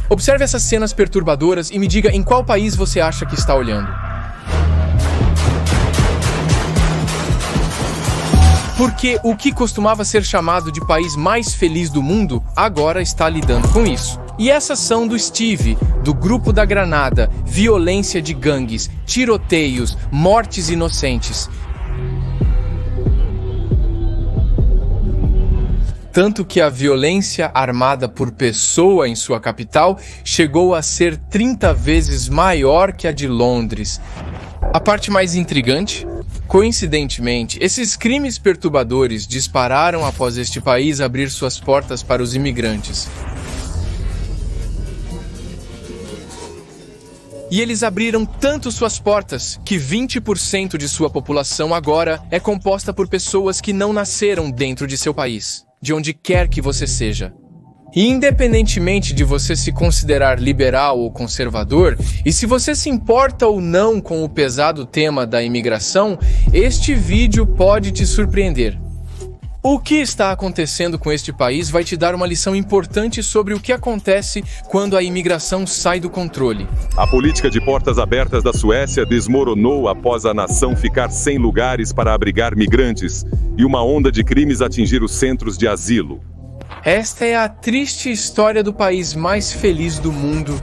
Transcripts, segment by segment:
Observe essas cenas perturbadoras e me diga em qual país você acha que está olhando. Porque o que costumava ser chamado de país mais feliz do mundo, agora está lidando com isso. E essas são do Steve, do Grupo da Granada, violência de gangues, tiroteios, mortes inocentes. Tanto que a violência armada por pessoa em sua capital chegou a ser 30 vezes maior que a de Londres. A parte mais intrigante? Coincidentemente, esses crimes perturbadores dispararam após este país abrir suas portas para os imigrantes. E eles abriram tanto suas portas que 20% de sua população agora é composta por pessoas que não nasceram dentro de seu país, de onde quer que você seja. E independentemente de você se considerar liberal ou conservador, e se você se importa ou não com o pesado tema da imigração, este vídeo pode te surpreender. O que está acontecendo com este país vai te dar uma lição importante sobre o que acontece quando a imigração sai do controle. A política de portas abertas da Suécia desmoronou após a nação ficar sem lugares para abrigar migrantes e uma onda de crimes atingir os centros de asilo. Esta é a triste história do país mais feliz do mundo.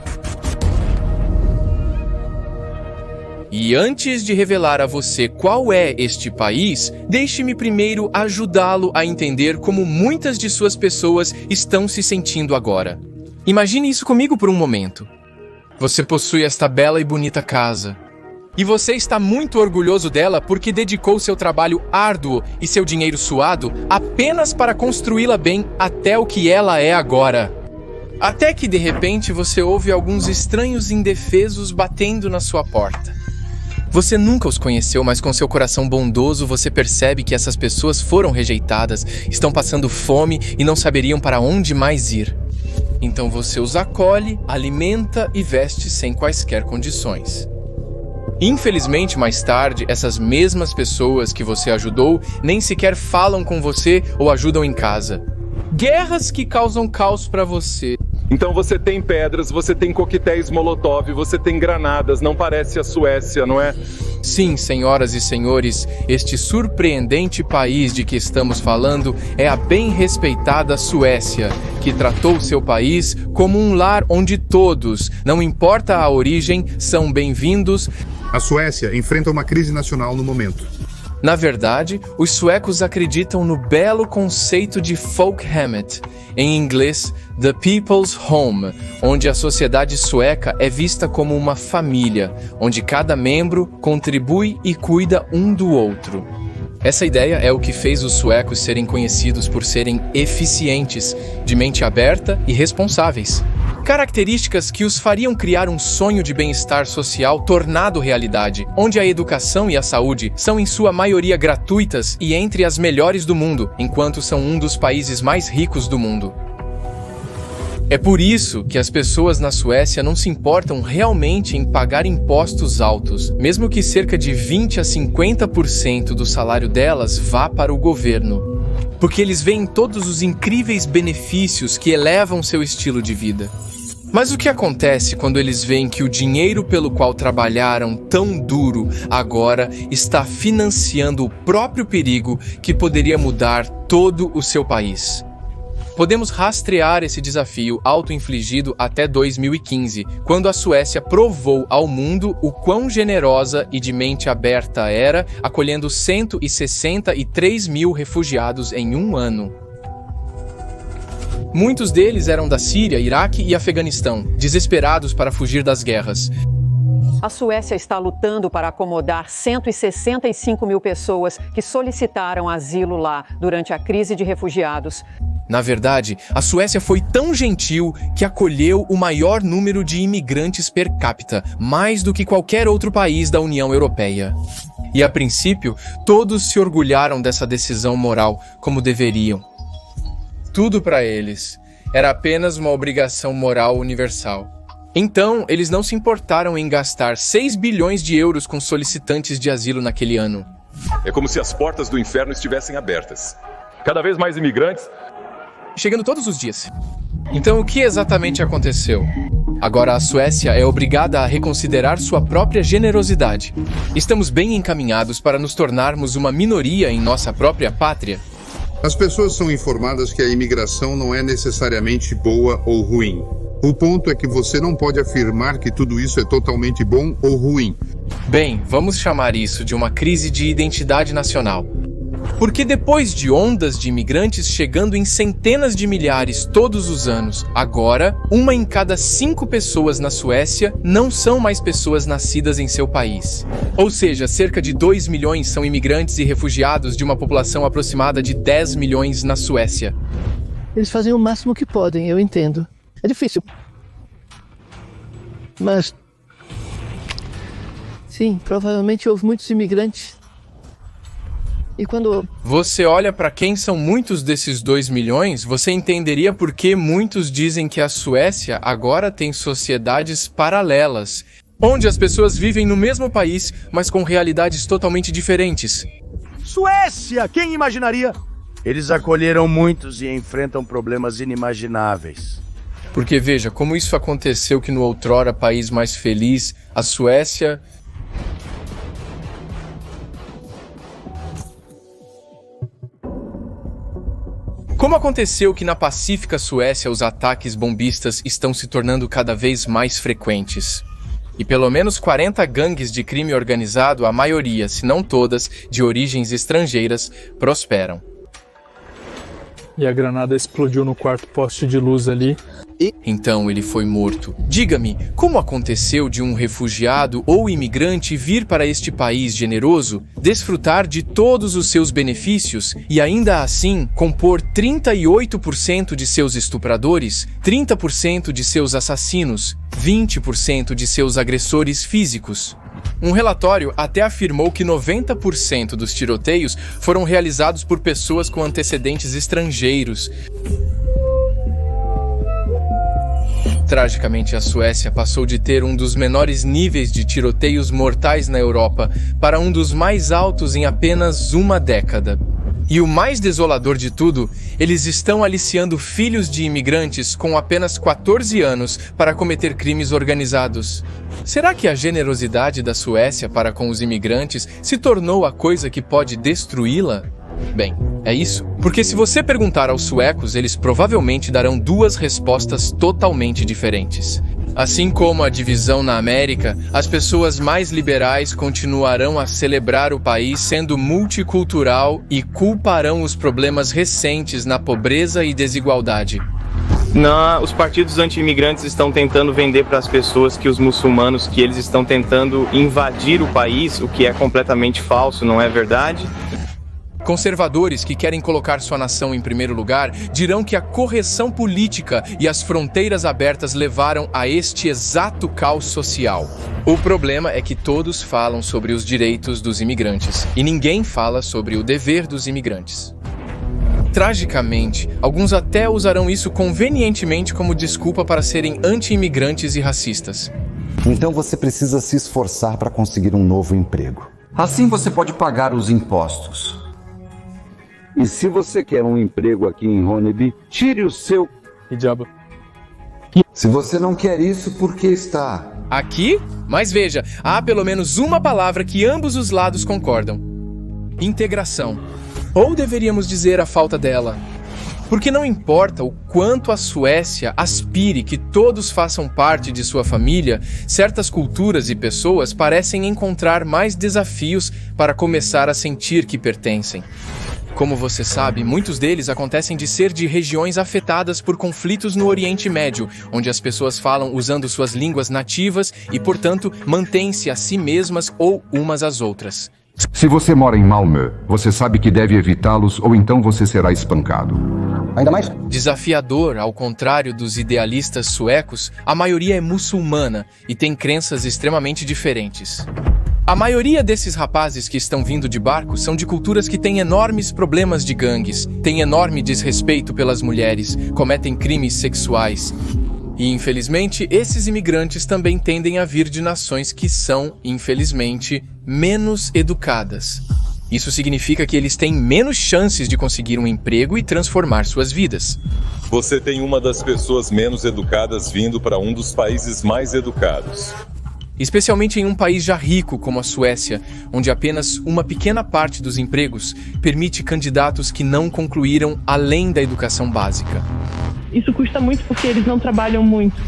E antes de revelar a você qual é este país, deixe-me primeiro ajudá-lo a entender como muitas de suas pessoas estão se sentindo agora. Imagine isso comigo por um momento. Você possui esta bela e bonita casa. E você está muito orgulhoso dela porque dedicou seu trabalho árduo e seu dinheiro suado apenas para construí-la bem até o que ela é agora. Até que de repente você ouve alguns estranhos indefesos batendo na sua porta. Você nunca os conheceu, mas com seu coração bondoso você percebe que essas pessoas foram rejeitadas, estão passando fome e não saberiam para onde mais ir. Então você os acolhe, alimenta e veste sem quaisquer condições. Infelizmente, mais tarde, essas mesmas pessoas que você ajudou nem sequer falam com você ou ajudam em casa. Guerras que causam caos para você. Então você tem pedras, você tem coquetéis Molotov, você tem granadas, não parece a Suécia, não é? Sim, senhoras e senhores, este surpreendente país de que estamos falando é a bem respeitada Suécia, que tratou seu país como um lar onde todos, não importa a origem, são bem-vindos. A Suécia enfrenta uma crise nacional no momento. Na verdade, os suecos acreditam no belo conceito de Folkhemmet, em inglês, The People's Home, onde a sociedade sueca é vista como uma família, onde cada membro contribui e cuida um do outro. Essa ideia é o que fez os suecos serem conhecidos por serem eficientes, de mente aberta e responsáveis. Características que os fariam criar um sonho de bem-estar social tornado realidade, onde a educação e a saúde são em sua maioria gratuitas e entre as melhores do mundo, enquanto são um dos países mais ricos do mundo. É por isso que as pessoas na Suécia não se importam realmente em pagar impostos altos, mesmo que cerca de 20 a 50% do salário delas vá para o governo. Porque eles veem todos os incríveis benefícios que elevam seu estilo de vida. Mas o que acontece quando eles veem que o dinheiro pelo qual trabalharam tão duro agora está financiando o próprio perigo que poderia mudar todo o seu país? Podemos rastrear esse desafio auto-infligido até 2015, quando a Suécia provou ao mundo o quão generosa e de mente aberta era, acolhendo 163 mil refugiados em um ano. Muitos deles eram da Síria, Iraque e Afeganistão, desesperados para fugir das guerras. A Suécia está lutando para acomodar 165 mil pessoas que solicitaram asilo lá durante a crise de refugiados. Na verdade, a Suécia foi tão gentil que acolheu o maior número de imigrantes per capita, mais do que qualquer outro país da União Europeia. E a princípio, todos se orgulharam dessa decisão moral, como deveriam. Tudo para eles era apenas uma obrigação moral universal. Então, eles não se importaram em gastar 6 bilhões de euros com solicitantes de asilo naquele ano. É como se as portas do inferno estivessem abertas. Cada vez mais imigrantes chegando todos os dias. Então, o que exatamente aconteceu? Agora a Suécia é obrigada a reconsiderar sua própria generosidade. Estamos bem encaminhados para nos tornarmos uma minoria em nossa própria pátria. As pessoas são informadas que a imigração não é necessariamente boa ou ruim. O ponto é que você não pode afirmar que tudo isso é totalmente bom ou ruim. Bem, vamos chamar isso de uma crise de identidade nacional. Porque depois de ondas de imigrantes chegando em centenas de milhares todos os anos, agora, 1 em cada 5 pessoas na Suécia não são mais pessoas nascidas em seu país. Ou seja, cerca de 2 milhões são imigrantes e refugiados de uma população aproximada de 10 milhões na Suécia. Eles fazem o máximo que podem, eu entendo. É difícil. Mas... sim, provavelmente houve muitos imigrantes. E quando você olha para quem são muitos desses 2 milhões, você entenderia por que muitos dizem que a Suécia agora tem sociedades paralelas, onde as pessoas vivem no mesmo país, mas com realidades totalmente diferentes. Suécia! Quem imaginaria? Eles acolheram muitos e enfrentam problemas inimagináveis. Porque veja, como isso aconteceu que no outrora país mais feliz, a Suécia... Como aconteceu que na pacífica Suécia os ataques bombistas estão se tornando cada vez mais frequentes? E pelo menos 40 gangues de crime organizado, a maioria, se não todas, de origens estrangeiras, prosperam. E a granada explodiu no quarto poste de luz ali. Então ele foi morto. Diga-me, como aconteceu de um refugiado ou imigrante vir para este país generoso, desfrutar de todos os seus benefícios e ainda assim compor 38% de seus estupradores, 30% de seus assassinos, 20% de seus agressores físicos? Um relatório até afirmou que 90% dos tiroteios foram realizados por pessoas com antecedentes estrangeiros. Tragicamente, a Suécia passou de ter um dos menores níveis de tiroteios mortais na Europa para um dos mais altos em apenas uma década. E o mais desolador de tudo, eles estão aliciando filhos de imigrantes com apenas 14 anos para cometer crimes organizados. Será que a generosidade da Suécia para com os imigrantes se tornou a coisa que pode destruí-la? Bem, é isso. Porque se você perguntar aos suecos, eles provavelmente darão 2 respostas totalmente diferentes. Assim como a divisão na América, as pessoas mais liberais continuarão a celebrar o país sendo multicultural e culparão os problemas recentes na pobreza e desigualdade. Os partidos anti-imigrantes estão tentando vender para as pessoas que os muçulmanos, que eles estão tentando invadir o país, o que é completamente falso, não é verdade? Conservadores que querem colocar sua nação em primeiro lugar dirão que a correção política e as fronteiras abertas levaram a este exato caos social. O problema é que todos falam sobre os direitos dos imigrantes e ninguém fala sobre o dever dos imigrantes. Tragicamente, alguns até usarão isso convenientemente como desculpa para serem anti-imigrantes e racistas. Então você precisa se esforçar para conseguir um novo emprego. Assim você pode pagar os impostos. E se você quer um emprego aqui em Ronneby, tire o seu... Hijab. Se você não quer isso, por que está? Aqui? Mas veja, há pelo menos uma palavra que ambos os lados concordam. Integração. Ou deveríamos dizer a falta dela. Porque não importa o quanto a Suécia aspire que todos façam parte de sua família, certas culturas e pessoas parecem encontrar mais desafios para começar a sentir que pertencem. Como você sabe, muitos deles acontecem de ser de regiões afetadas por conflitos no Oriente Médio, onde as pessoas falam usando suas línguas nativas e, portanto, mantêm-se a si mesmas ou umas às outras. Se você mora em Malmö, você sabe que deve evitá-los ou então você será espancado. Ainda mais? Desafiador, ao contrário dos idealistas suecos, a maioria é muçulmana e tem crenças extremamente diferentes. A maioria desses rapazes que estão vindo de barco são de culturas que têm enormes problemas de gangues, têm enorme desrespeito pelas mulheres, cometem crimes sexuais. E, infelizmente, esses imigrantes também tendem a vir de nações que são, infelizmente, menos educadas. Isso significa que eles têm menos chances de conseguir um emprego e transformar suas vidas. Você tem uma das pessoas menos educadas vindo para um dos países mais educados. Especialmente em um país já rico como a Suécia, onde apenas uma pequena parte dos empregos permite candidatos que não concluíram além da educação básica. Isso custa muito porque eles não trabalham muito.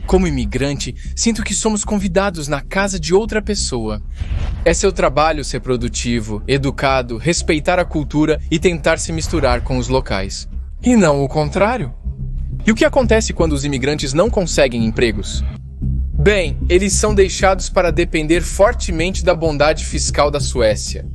Como imigrante, sinto que somos convidados na casa de outra pessoa. É seu trabalho ser produtivo, educado, respeitar a cultura e tentar se misturar com os locais. E não o contrário. E o que acontece quando os imigrantes não conseguem empregos? Bem, eles são deixados para depender fortemente da bondade fiscal da Suécia.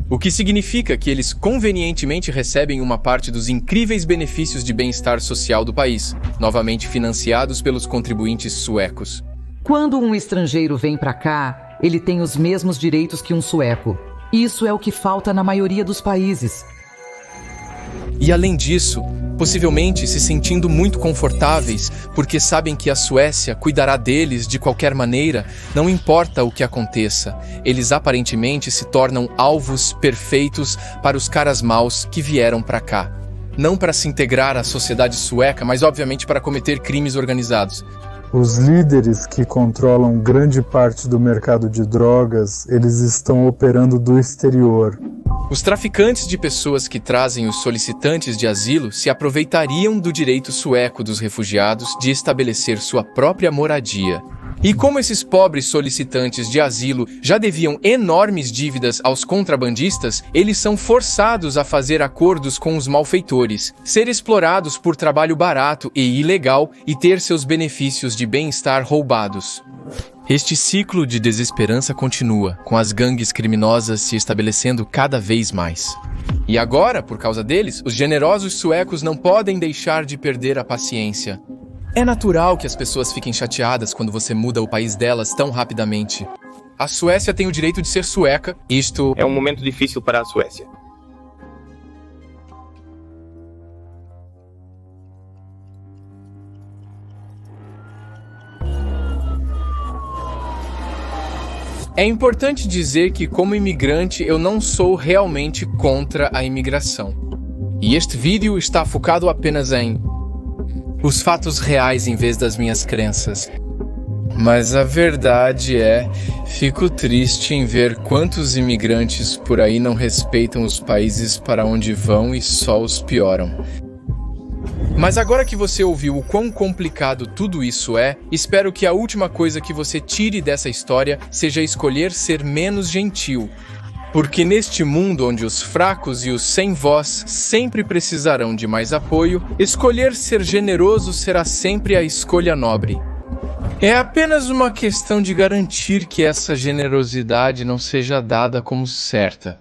O que significa que eles convenientemente recebem uma parte dos incríveis benefícios de bem-estar social do país, novamente financiados pelos contribuintes suecos. Quando um estrangeiro vem para cá, ele tem os mesmos direitos que um sueco. Isso é o que falta na maioria dos países. E além disso, possivelmente se sentindo muito confortáveis, porque sabem que a Suécia cuidará deles de qualquer maneira, não importa o que aconteça. Eles aparentemente se tornam alvos perfeitos para os caras maus que vieram para cá. Não para se integrar à sociedade sueca, mas obviamente para cometer crimes organizados. Os líderes que controlam grande parte do mercado de drogas, eles estão operando do exterior. Os traficantes de pessoas que trazem os solicitantes de asilo se aproveitariam do direito sueco dos refugiados de estabelecer sua própria moradia. E como esses pobres solicitantes de asilo já deviam enormes dívidas aos contrabandistas, eles são forçados a fazer acordos com os malfeitores, ser explorados por trabalho barato e ilegal e ter seus benefícios de bem-estar roubados. Este ciclo de desesperança continua, com as gangues criminosas se estabelecendo cada vez mais. E agora, por causa deles, os generosos suecos não podem deixar de perder a paciência. É natural que as pessoas fiquem chateadas quando você muda o país delas tão rapidamente. A Suécia tem o direito de ser sueca, isto... É um momento difícil para a Suécia. É importante dizer que, como imigrante, eu não sou realmente contra a imigração. E este vídeo está focado apenas em os fatos reais em vez das minhas crenças. Mas a verdade é, fico triste em ver quantos imigrantes por aí não respeitam os países para onde vão e só os pioram. Mas agora que você ouviu o quão complicado tudo isso é, espero que a última coisa que você tire dessa história seja escolher ser menos gentil. Porque neste mundo onde os fracos e os sem voz sempre precisarão de mais apoio, escolher ser generoso será sempre a escolha nobre. É apenas uma questão de garantir que essa generosidade não seja dada como certa.